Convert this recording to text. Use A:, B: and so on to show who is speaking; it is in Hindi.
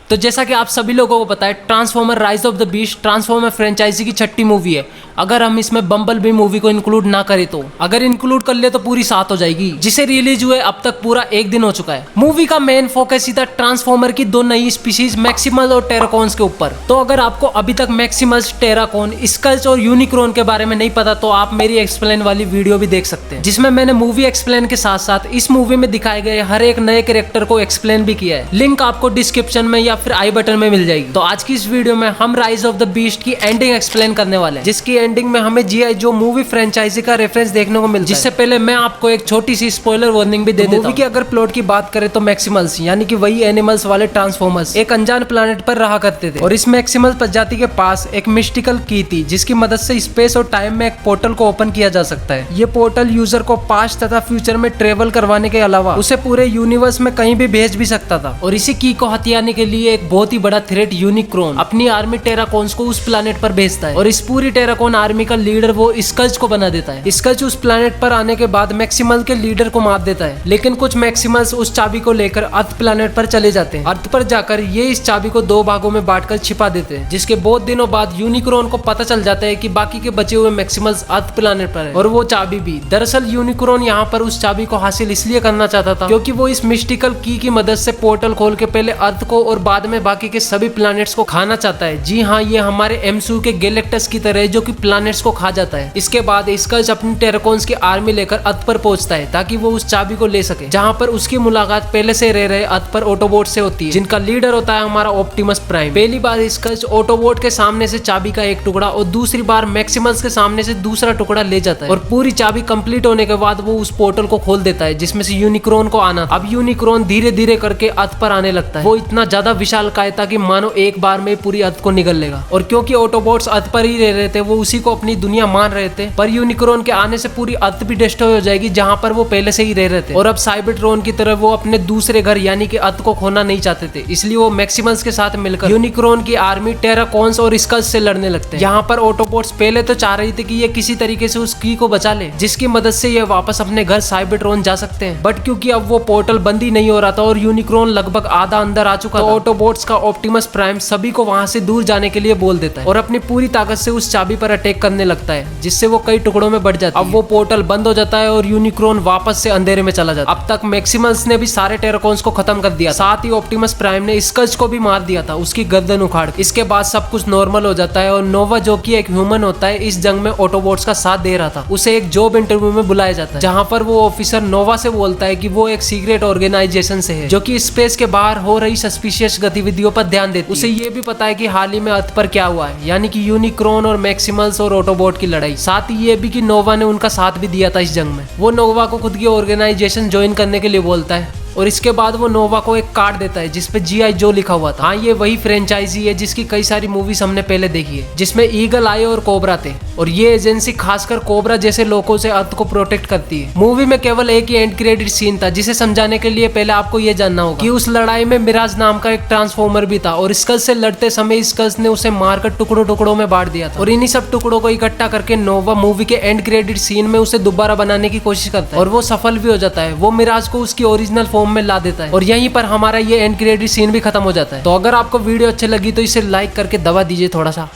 A: तो जैसा कि आप सभी लोगों को पता है, Transformer Rise of the Beast Transformer franchise की 6ठी मूवी है। अगर हम इसमें बम्बल बी मूवी को इंक्लूड ना करें तो, अगर इंक्लूड कर ले तो पूरी 7 हो जाएगी, जिसे रिलीज हुए अब तक पूरा 1 दिन हो चुका है। मूवी का मेन फोकस ही था ट्रांसफॉर्मर की 2 नई स्पीशीज मैक्सिमल और टेराकॉन्स के ऊपर। तो अगर आपको अभी तक मैक्सिमल्स, टेराकॉन, स्कल्स और यूनिक्रॉन के बारे में नहीं पता तो आप मेरी एक्सप्लेन वाली वीडियो भी देख सकते हैं, जिसमें मैंने मूवी एक्सप्लेन के साथ साथ इस मूवी में दिखाए गए हर एक नए कैरेक्टर को एक्सप्लेन भी किया है। लिंक आपको डिस्क्रिप्शन में या फिर आई बटन में मिल जाएगी। तो आज की इस वीडियो में हम राइज ऑफ द बीस्ट की एंडिंग एक्सप्लेन करने वाले हैं, जिसकी एंडिंग में हमें जीआई जो मूवी फ्रेंचाइजी का रेफरेंस देखने को मिलता है। जिससे पहले मैं आपको एक छोटी सी स्पॉइलर वार्निंग भी दे देता हूं। मूवी की अगर प्लॉट की बात करें तो मैक्सिमल्स यानी कि वही एनिमल्स वाले ट्रांसफॉर्मर्स एक अनजान प्लैनेट पर रहा करते थे, और इस मैक्सिमल प्रजाति के पास एक मिस्टिकल की थी, जिसकी मदद से स्पेस और टाइम में एक पोर्टल को ओपन किया जा सकता है। ये पोर्टल यूजर को पास्ट तथा फ्यूचर में ट्रेवल करवाने के अलावा उसे पूरे यूनिवर्स में कहीं भी भेज भी सकता था। और इसी की को हथियाने के लिए एक बहुत ही बड़ा थ्रेट यूनिक्रॉन अपनी आर्मी टेराकॉन्स को उस प्लैनेट पर भेजता है, और इस पूरी टेराकॉन आर्मी का लीडर वो स्कल्स को बना देता है। स्कल्स उस प्लैनेट पर आने के बाद मैक्सिमल के लीडर को मार देता है, लेकिन कुछ मैक्सिमल्स उस चाबी को लेकर अर्थ प्लैनेट पर चले जाते हैं। अर्थ पर जाकर ये इस चाबी को 2 भागों में बांटकर छिपा देते हैं, जिसके बहुत दिनों बाद यूनिक्रॉन को पता चल जाता है कि बाकी के बचे हुए मैक्सिमल्स अर्थ प्लैनेट पर है, और वो चाबी भी। दरअसल यूनिक्रॉन यहाँ पर उस चाबी को हासिल इसलिए करना चाहता था क्योंकि वो इस मिस्टिकल की मदद से पोर्टल खोल के पहले अर्थ को और बाद में बाकी के सभी प्लैनेट्स को खाना चाहता है। जी हाँ, ये हमारे एमसीयू के गैलेक्टस की तरह है, जो कि प्लैनेट्स को खा जाता है। इसके बाद स्कल्स अपनी टेराकॉन्स की आर्मी लेकर अर्थ पर पहुंचता है ताकि वो उस चाबी को ले सके, जहाँ पर उसकी मुलाकात पहले से रह रहे अर्थ पर ऑटोबोट से होती है, जिनका लीडर होता है हमारा ऑप्टिमस प्राइम। पहली बार स्कल्स ऑटोबोट के सामने से चाबी का एक टुकड़ा और दूसरी बार मैक्सिमल्स के सामने से दूसरा टुकड़ा ले जाता है, और पूरी चाबी कंप्लीट होने के बाद वो उस पोर्टल को खोल देता है जिसमें से यूनिक्रॉन को आना था। अब यूनिक्रॉन धीरे धीरे करके अर्थ पर आने लगता है। वो इतना ज्यादा विशालकाय था कि मानो एक बार में पूरी अर्थ को निगल लेगा, और क्योंकि ऑटोबोट्स अर्थ पर ही रह रहे थे वो उसी को अपनी दुनिया मान रहे थे। पर यूनिक्रॉन के आने से पूरी अर्थ भी डिस्ट्रॉय हो जाएगी जहां पर वो पहले से ही रह रहे थे, और अब साइबरट्रॉन की तरह वो अपने दूसरे घर यानी कि अर्थ को खोना नहीं चाहते थे। इसलिए वो मैक्सिमल्स के साथ मिलकर यूनिक्रॉन की आर्मी टेराकॉन्स और स्कल्स से लड़ने लगते हैं। यहाँ पर ऑटोबोट्स पहले तो चाह रही थी कि ये किसी तरीके से उस की को बचा ले, जिसकी मदद से ये वापस अपने घर साइबरट्रॉन जा सकते हैं। बट क्योंकि अब वो पोर्टल बंद ही नहीं हो रहा था और यूनिक्रॉन लगभग आधा अंदर आ चुका था, तो ऑटोबोट्स का ऑप्टिमस प्राइम सभी को वहां से दूर जाने के लिए बोल देता है, और अपनी पूरी ताकत से उस चाबी पर अटैक करने लगता है, जिससे वो कई टुकड़ों में बढ़ जाती है। अब वो पोर्टल बंद हो जाता है और यूनिक्रॉन वापस से अंधेरे में चला जाता है। अब तक मैक्सिमल्स ने भी सारे टेराकॉन्स को खत्म कर दिया, साथ ही ऑप्टिमस प्राइम ने स्कल्स को भी मार दिया था, उसकी गर्दन उखाड़ के। इसके बाद सब कुछ नॉर्मल हो जाता है, और नोवा जो कि एक ह्यूमन होता है, इस जंग में ऑटोबोट्स का साथ दे रहा था, उसे एक जॉब इंटरव्यू में बुलाया जाता है, जहां पर वो ऑफिसर नोवा से बोलता है कि वो एक सीक्रेट ऑर्गेनाइजेशन से है, जो कि स्पेस के बाहर हो रही सस्पिशियस गतिविधियों पर ध्यान देती है। उसे ये भी पता है कि हाल ही में अर्थ पर क्या हुआ है, यानी कि यूनिक्रॉन और मैक्सिमल्स और ऑटोबोट की लड़ाई। साथ ही ये भी कि नोवा ने उनका साथ भी दिया था इस जंग में। वो नोवा को खुद की ऑर्गेनाइजेशन ज्वाइन करने के लिए बोलता है, और इसके बाद वो नोवा को एक कार्ड देता है जिसपे जीआई जो लिखा हुआ था। हाँ, ये वही फ्रेंचाइजी है जिसकी कई सारी मूवीज हमने पहले देखी है, जिसमें ईगल आई और कोबरा थे, और ये एजेंसी खासकर कोबरा जैसे लोगों से अर्थ को प्रोटेक्ट करती है। मूवी में केवल एक ही एंड क्रेडिट सीन था, जिसे समझाने के लिए पहले आपको ये जानना होगा कि उस लड़ाई में मिराज नाम का एक ट्रांसफॉर्मर भी था, और स्कल्स से लड़ते समय स्कल्स ने उसे मारकर टुकड़ों टुकड़ों में बांट दिया था, और इन्हीं सब टुकड़ों को इकट्ठा करके नोवा मूवी के एंड क्रेडिट सीन में उसे दोबारा बनाने की कोशिश करता है, और वो सफल भी हो जाता है। वो मिराज को उसकी ओरिजिनल फॉर्म में ला देता है, और यहीं पर हमारा ये एंड क्रेडिट सीन भी खत्म हो जाता है। तो अगर आपको वीडियो अच्छी लगी तो इसे लाइक करके दबा दीजिए थोड़ा सा।